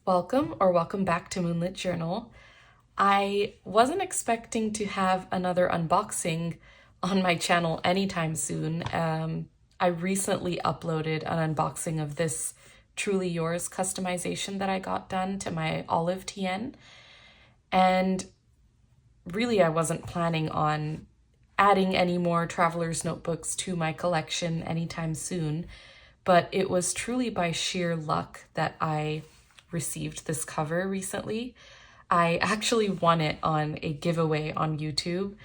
Welcome back to Moonlit Journal. I wasn't expecting to have another unboxing on my channel anytime soon. I recently uploaded an unboxing of this Truly Yours customization that I got done to my Olive TN. And really, I wasn't planning on adding any more Traveler's Notebooks to my collection anytime soon, but it was truly by sheer luck that I received this cover recently. I actually won it on a giveaway on YouTube.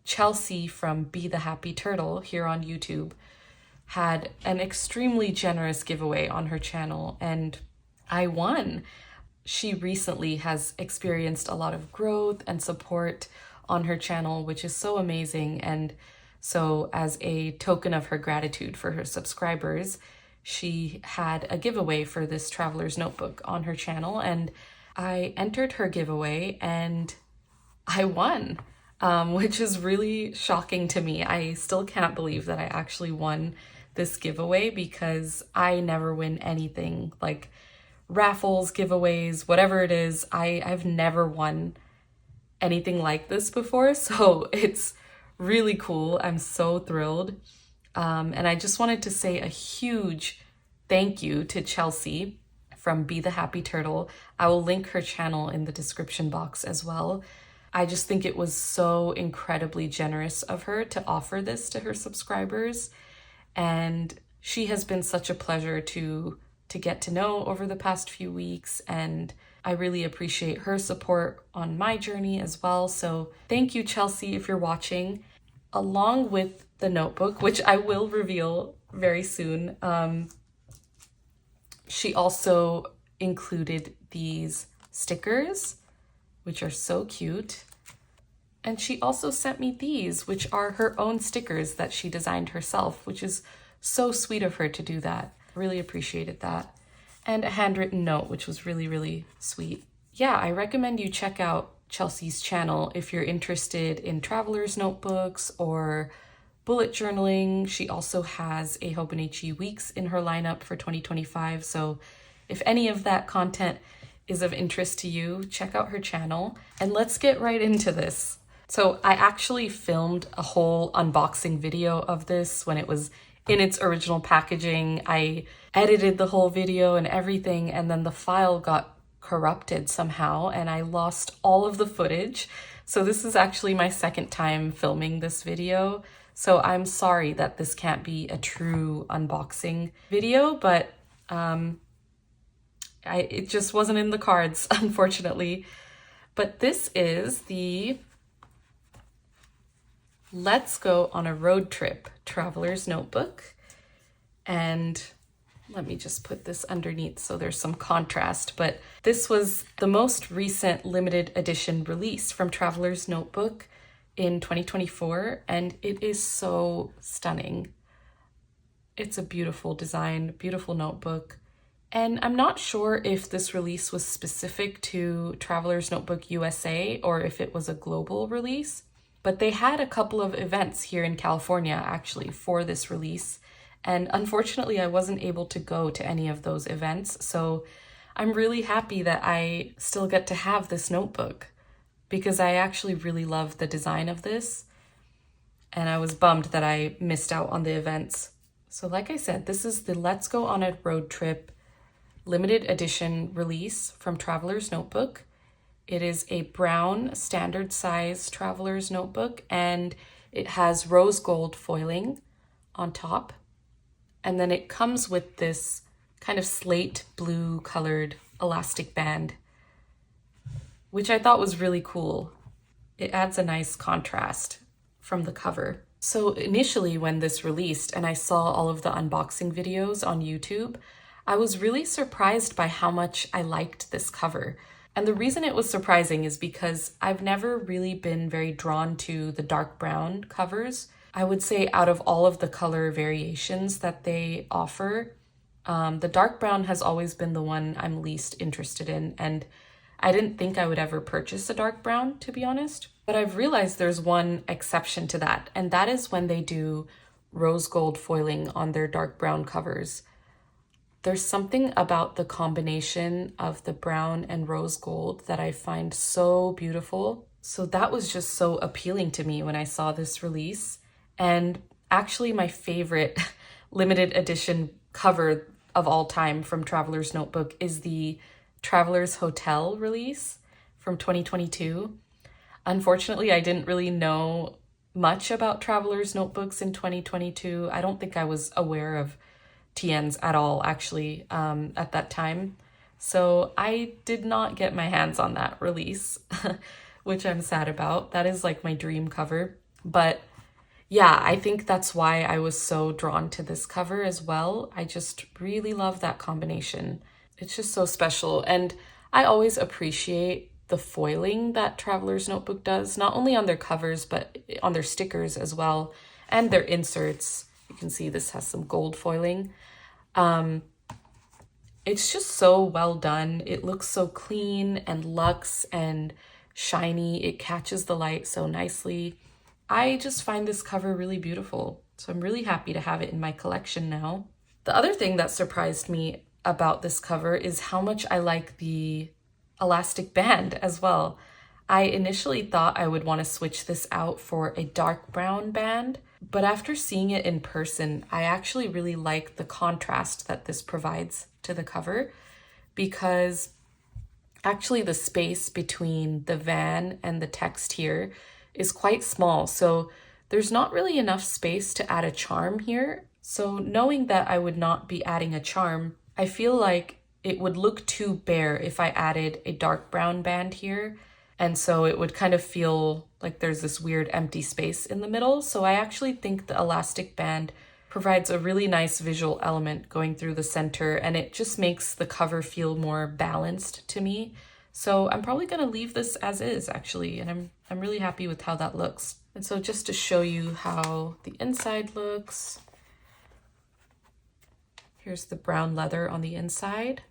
Chelsea from Be the Happy Turtle here on YouTube had an extremely generous giveaway on her channel and I won. She recently has experienced a lot of growth and support on her channel, which is so amazing. And so as a token of her gratitude for her subscribers, she had a giveaway for this Traveler's Notebook on her channel, and I entered her giveaway and I won, which is really shocking to me. I still can't believe that I actually won this giveaway because I never win anything like raffles, giveaways, whatever it is. I've never won anything like this before, so it's really cool. I'm so thrilled. And I just wanted to say a huge thank you to Chelsea from Be the Happy Turtle. I will link her channel in the description box as well. I just think it was so incredibly generous of her to offer this to her subscribers. And she has been such a pleasure to get to know over the past few weeks. And I really appreciate her support on my journey as well. So thank you, Chelsea, if you're watching. Along with the notebook, which I will reveal very soon, she also included these stickers, which are so cute. And she also sent me these, which are her own stickers that she designed herself, which is so sweet of her to do that. Really appreciated that. And a handwritten note, which was really, really sweet. Yeah, I recommend you check out Chelsea's channel if you're interested in Traveler's Notebooks or bullet journaling. She also has a Hobonichi Weeks in her lineup for 2025. So if any of that content is of interest to you, check out her channel. And let's get right into this. So I actually filmed a whole unboxing video of this when it was in its original packaging. I edited the whole video and everything, and then the file got corrupted somehow and I lost all of the footage. So this is actually my second time filming this video. So I'm sorry that this can't be a true unboxing video, but it just wasn't in the cards, unfortunately. But this is the Let's Go on a Road Trip Traveler's Notebook. And let me just put this underneath so there's some contrast, but this was the most recent limited edition release from Traveler's Notebook in 2024, and it is so stunning. It's a beautiful design, beautiful notebook, and I'm not sure if this release was specific to Traveler's Notebook USA or if it was a global release, but they had a couple of events here in California actually for this release. And unfortunately, I wasn't able to go to any of those events. So I'm really happy that I still get to have this notebook because I actually really love the design of this. And I was bummed that I missed out on the events. So like I said, this is the Let's Go on a Road Trip limited edition release from Traveler's Notebook. It is a brown standard size Traveler's Notebook, and it has rose gold foiling on top. And then it comes with this kind of slate blue colored elastic band, which I thought was really cool. It adds a nice contrast from the cover. So initially when this released and I saw all of the unboxing videos on YouTube, I was really surprised by how much I liked this cover. And the reason it was surprising is because I've never really been very drawn to the dark brown covers. I would say out of all of the color variations that they offer, the dark brown has always been the one I'm least interested in. And I didn't think I would ever purchase a dark brown, to be honest. But I've realized there's one exception to that, and that is when they do rose gold foiling on their dark brown covers. There's something about the combination of the brown and rose gold that I find so beautiful. So that was just so appealing to me when I saw this release. And actually my favorite limited edition cover of all time from Traveler's Notebook is the Traveler's Hotel release from 2022. Unfortunately, I didn't really know much about Traveler's Notebooks in 2022. I don't think I was aware of TNs at all, actually, at that time. So I did not get my hands on that release, which I'm sad about. That is like my dream cover. But yeah, I think that's why I was so drawn to this cover as well. I just really love that combination. It's just so special. And I always appreciate the foiling that Traveler's Notebook does, not only on their covers, but on their stickers as well, and their inserts. You can see this has some gold foiling. It's just so well done. It looks so clean and luxe and shiny. It catches the light so nicely. I just find this cover really beautiful. So I'm really happy to have it in my collection now. The other thing that surprised me about this cover is how much I like the elastic band as well. I initially thought I would want to switch this out for a dark brown band, but after seeing it in person, I actually really like the contrast that this provides to the cover, because actually the space between the van and the text here is quite small. So there's not really enough space to add a charm here. So knowing that I would not be adding a charm, I feel like it would look too bare if I added a dark brown band here. And so it would kind of feel like there's this weird empty space in the middle. So I actually think the elastic band provides a really nice visual element going through the center, and it just makes the cover feel more balanced to me. So I'm probably going to leave this as is, actually, and I'm really happy with how that looks. And so just to show you how the inside looks, here's the brown leather on the inside,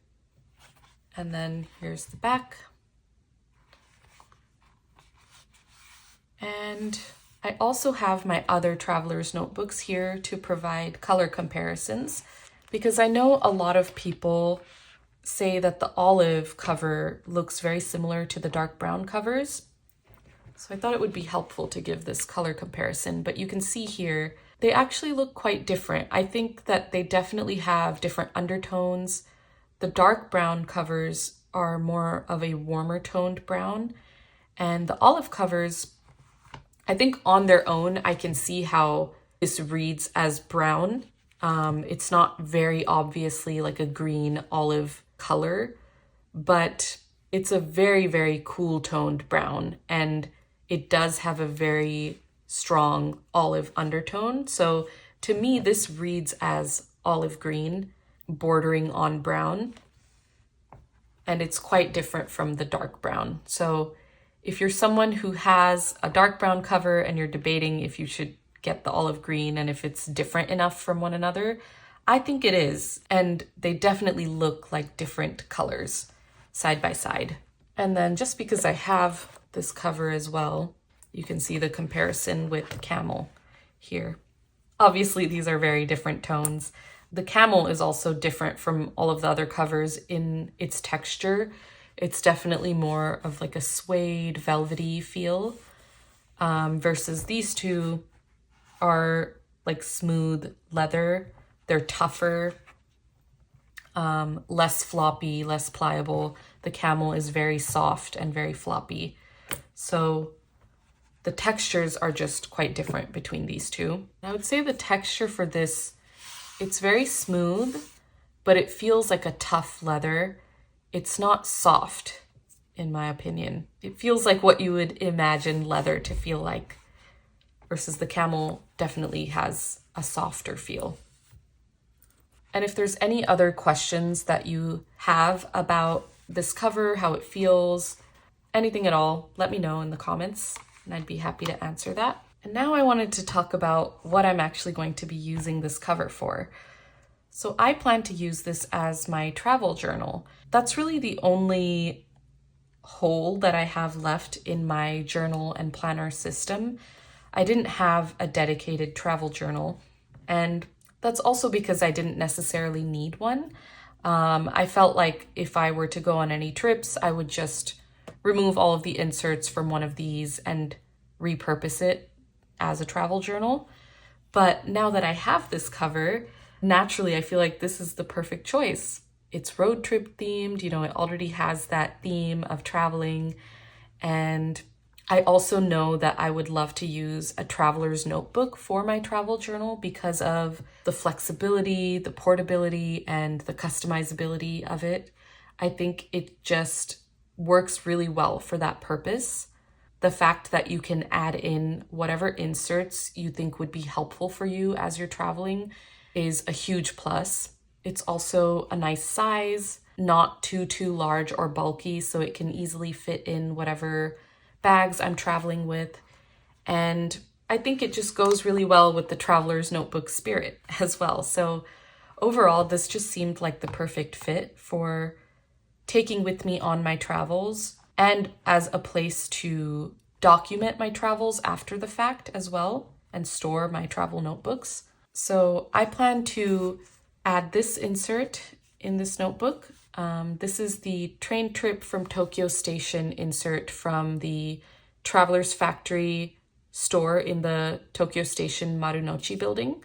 and then here's the back. And I also have my other Traveler's Notebooks here to provide color comparisons, because I know a lot of people say that the olive cover looks very similar to the dark brown covers. So I thought it would be helpful to give this color comparison, but you can see here, they actually look quite different. I think that they definitely have different undertones. The dark brown covers are more of a warmer toned brown, and the olive covers, I think on their own, I can see how this reads as brown. It's not very obviously like a green olive color, but it's a very, very cool toned brown, and it does have a very strong olive undertone. So to me, this reads as olive green bordering on brown, and it's quite different from the dark brown. So if you're someone who has a dark brown cover and you're debating if you should get the olive green and if it's different enough from one another, I think it is. And they definitely look like different colors side by side. And then just because I have this cover as well, you can see the comparison with Camel here. Obviously, these are very different tones. The Camel is also different from all of the other covers in its texture. It's definitely more of like a suede, velvety feel, versus these two are like smooth leather. They're tougher, less floppy, less pliable. The Camel is very soft and very floppy. So the textures are just quite different between these two. I would say the texture for this, it's very smooth, but it feels like a tough leather. It's not soft, in my opinion. It feels like what you would imagine leather to feel like, versus the Camel definitely has a softer feel. And if there's any other questions that you have about this cover, how it feels, anything at all, let me know in the comments, and I'd be happy to answer that. And now I wanted to talk about what I'm actually going to be using this cover for. So I plan to use this as my travel journal. That's really the only hole that I have left in my journal and planner system. I didn't have a dedicated travel journal, and that's also because I didn't necessarily need one. I felt like if I were to go on any trips, I would just remove all of the inserts from one of these and repurpose it as a travel journal. But now that I have this cover, naturally I feel like this is the perfect choice. It's road trip themed, you know, it already has that theme of traveling. And I also know that I would love to use a traveler's notebook for my travel journal because of the flexibility, the portability, and the customizability of it. I think it just works really well for that purpose. The fact that you can add in whatever inserts you think would be helpful for you as you're traveling is a huge plus. It's also a nice size, not too large or bulky, so it can easily fit in whatever bags I'm traveling with. And I think it just goes really well with the traveler's notebook spirit as well. So overall, this just seemed like the perfect fit for taking with me on my travels and as a place to document my travels after the fact as well and store my travel notebooks. So I plan to add this insert in this notebook. This is the train trip from Tokyo Station insert from the Traveler's Factory store in the Tokyo Station Marunouchi building.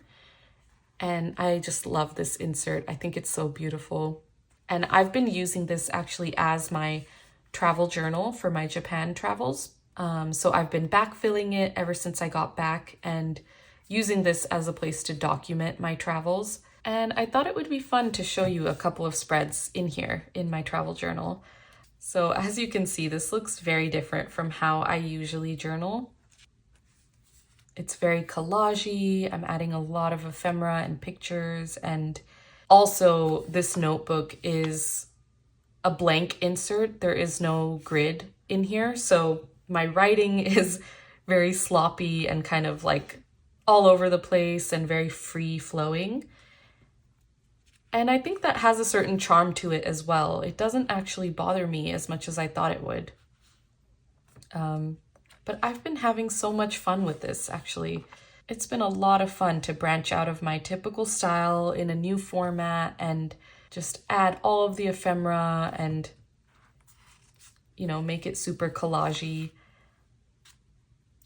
And I just love this insert. I think it's so beautiful. And I've been using this actually as my travel journal for my Japan travels. So I've been backfilling it ever since I got back and using this as a place to document my travels. And I thought it would be fun to show you a couple of spreads in here in my travel journal. So as you can see, this looks very different from how I usually journal. It's very collagey. I'm adding a lot of ephemera and pictures. And also this notebook is a blank insert. There is no grid in here. So my writing is very sloppy and kind of like all over the place and very free flowing. And I think that has a certain charm to it as well. It doesn't actually bother me as much as I thought it would. But I've been having so much fun with this, actually. It's been a lot of fun to branch out of my typical style in a new format and just add all of the ephemera and, you know, make it super collagey.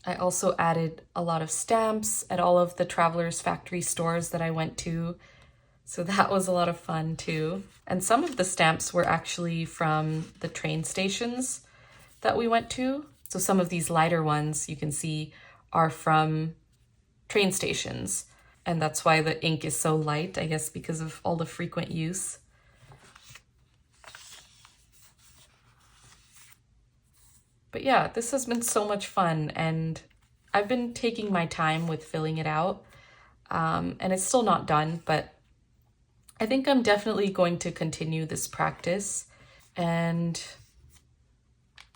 I also added a lot of stamps at all of the Traveler's Factory stores that I went to. So that was a lot of fun too. And some of the stamps were actually from the train stations that we went to. So some of these lighter ones you can see are from train stations. And that's why the ink is so light, I guess, because of all the frequent use. But yeah, this has been so much fun and I've been taking my time with filling it out. And it's still not done, but I think I'm definitely going to continue this practice. And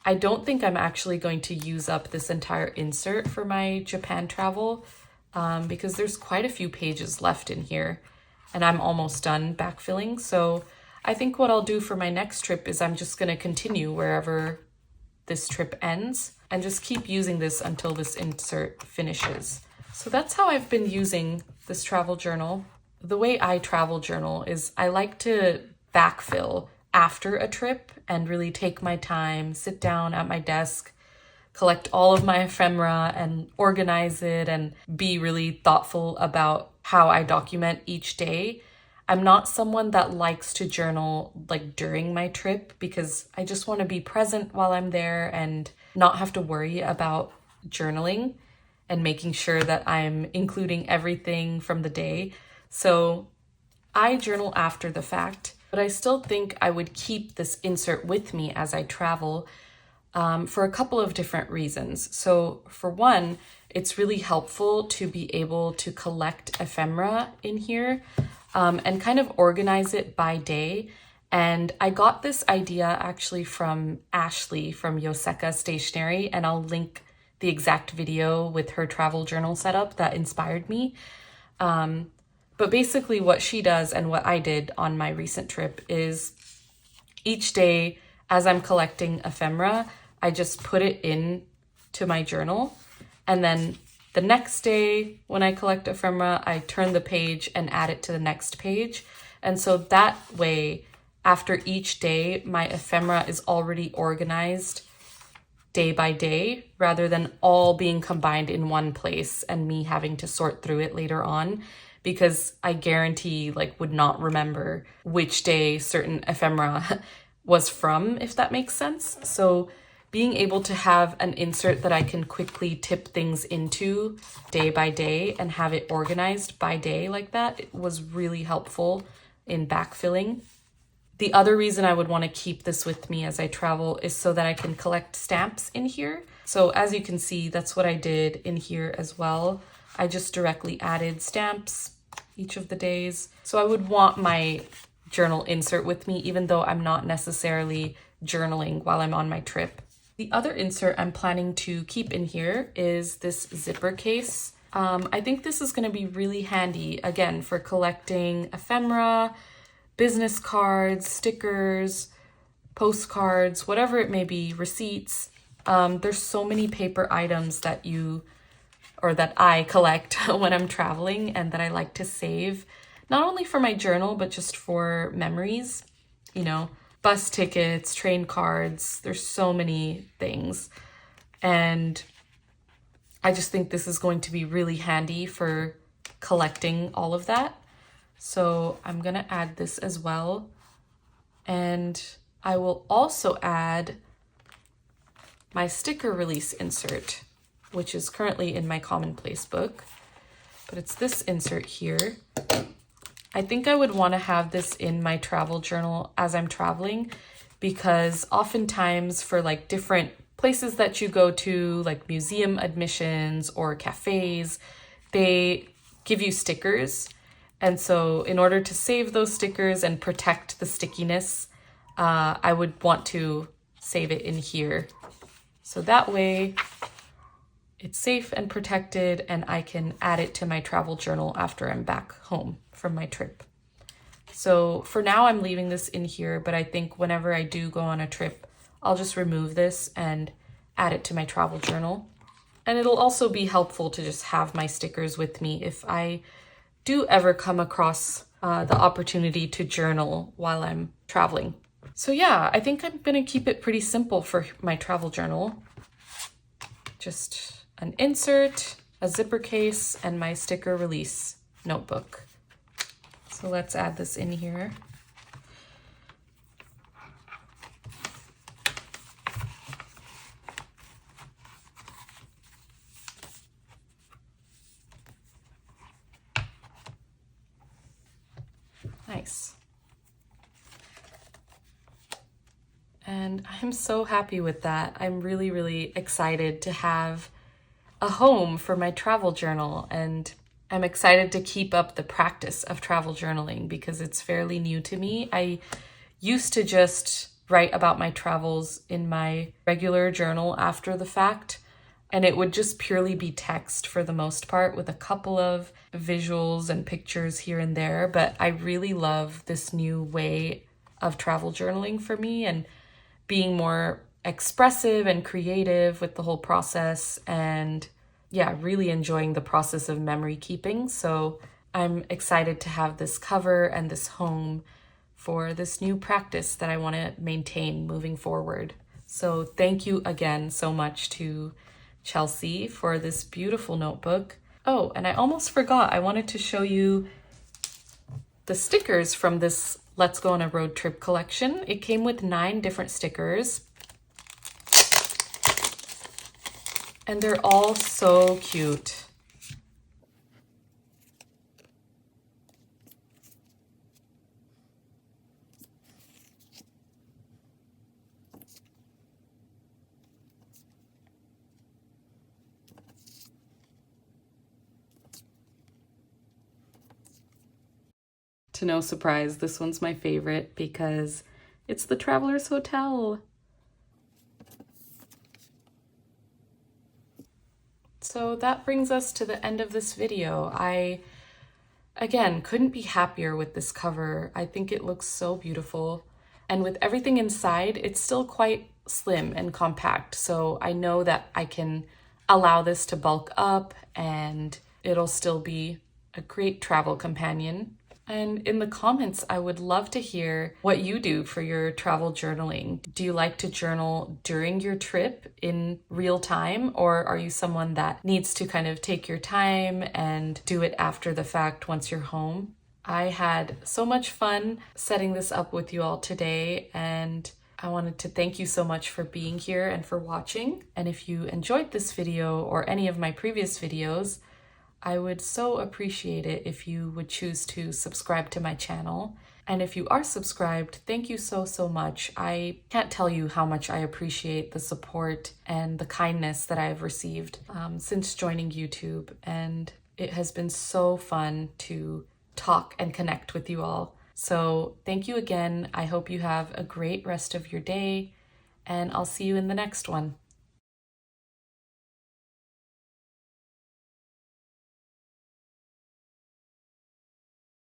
I don't think I'm actually going to use up this entire insert for my Japan travel because there's quite a few pages left in here and I'm almost done backfilling. So I think what I'll do for my next trip is I'm just going to continue wherever this trip ends and just keep using this until this insert finishes. So that's how I've been using this travel journal. The way I travel journal is I like to backfill after a trip and really take my time, sit down at my desk, collect all of my ephemera and organize it and be really thoughtful about how I document each day. I'm not someone that likes to journal like during my trip because I just want to be present while I'm there and not have to worry about journaling and making sure that I'm including everything from the day. So I journal after the fact, but I still think I would keep this insert with me as I travel for a couple of different reasons. So for one, it's really helpful to be able to collect ephemera in here and kind of organize it by day. And I got this idea actually from Ashley from Yoseka Stationery, and I'll link the exact video with her travel journal setup that inspired me. But basically what she does and what I did on my recent trip is each day as I'm collecting ephemera, I just put it in to my journal. And then the next day when I collect ephemera, I turn the page and add it to the next page. And so that way, after each day, my ephemera is already organized day by day rather than all being combined in one place and me having to sort through it later on, because I guarantee would not remember which day certain ephemera was from, if that makes sense. So being able to have an insert that I can quickly tip things into day by day and have it organized by day like that, it was really helpful in backfilling. The other reason I would want to keep this with me as I travel is so that I can collect stamps in here. So as you can see, that's what I did in here as well. I just directly added stamps each of the days. So I would want my journal insert with me, even though I'm not necessarily journaling while I'm on my trip. The other insert I'm planning to keep in here is this zipper case. I think this is going to be really handy, again, for collecting ephemera, business cards, stickers, postcards, whatever it may be, receipts. There's so many paper items that I collect when I'm traveling and that I like to save, not only for my journal, but just for memories, bus tickets, train cards. There's so many things. And I just think this is going to be really handy for collecting all of that. So I'm going to add this as well. And I will also add my sticker release insert, which is currently in my commonplace book, but it's this insert here. I think I would want to have this in my travel journal as I'm traveling, because oftentimes for different places that you go to, like museum admissions or cafes, they give you stickers. And so in order to save those stickers and protect the stickiness, I would want to save it in here. So that way it's safe and protected and I can add it to my travel journal after I'm back home from my trip. So for now I'm leaving this in here, but I think whenever I do go on a trip, I'll just remove this and add it to my travel journal. And it'll also be helpful to just have my stickers with me if I do ever come across the opportunity to journal while I'm traveling. So yeah, I think I'm gonna keep it pretty simple for my travel journal. Just an insert, a zipper case, and my sticker release notebook. So let's add this in here. Nice. And I'm so happy with that. I'm really, really excited to have a home for my travel journal, and I'm excited to keep up the practice of travel journaling because it's fairly new to me. I used to just write about my travels in my regular journal after the fact, and it would just purely be text for the most part with a couple of visuals and pictures here and there. But I really love this new way of travel journaling for me and being more expressive and creative with the whole process, and yeah, really enjoying the process of memory keeping. So I'm excited to have this cover and this home for this new practice that I want to maintain moving forward. So thank you again so much to Chelsea for this beautiful notebook. Oh, and I almost forgot, I wanted to show you the stickers from this Let's Go on a Road Trip collection. It came with 9 different stickers. And they're all so cute. To no surprise, this one's my favorite because it's the Traveler's Hotel. So that brings us to the end of this video. I, again, couldn't be happier with this cover. I think it looks so beautiful. And with everything inside, it's still quite slim and compact. So I know that I can allow this to bulk up and it'll still be a great travel companion. And in the comments, I would love to hear what you do for your travel journaling. Do you like to journal during your trip in real time, or are you someone that needs to kind of take your time and do it after the fact once you're home? I had so much fun setting this up with you all today, and I wanted to thank you so much for being here and for watching. And if you enjoyed this video or any of my previous videos, I would so appreciate it if you would choose to subscribe to my channel. And if you are subscribed, thank you so, so much. I can't tell you how much I appreciate the support and the kindness that I've received since joining YouTube. And it has been so fun to talk and connect with you all. So thank you again. I hope you have a great rest of your day, and I'll see you in the next one.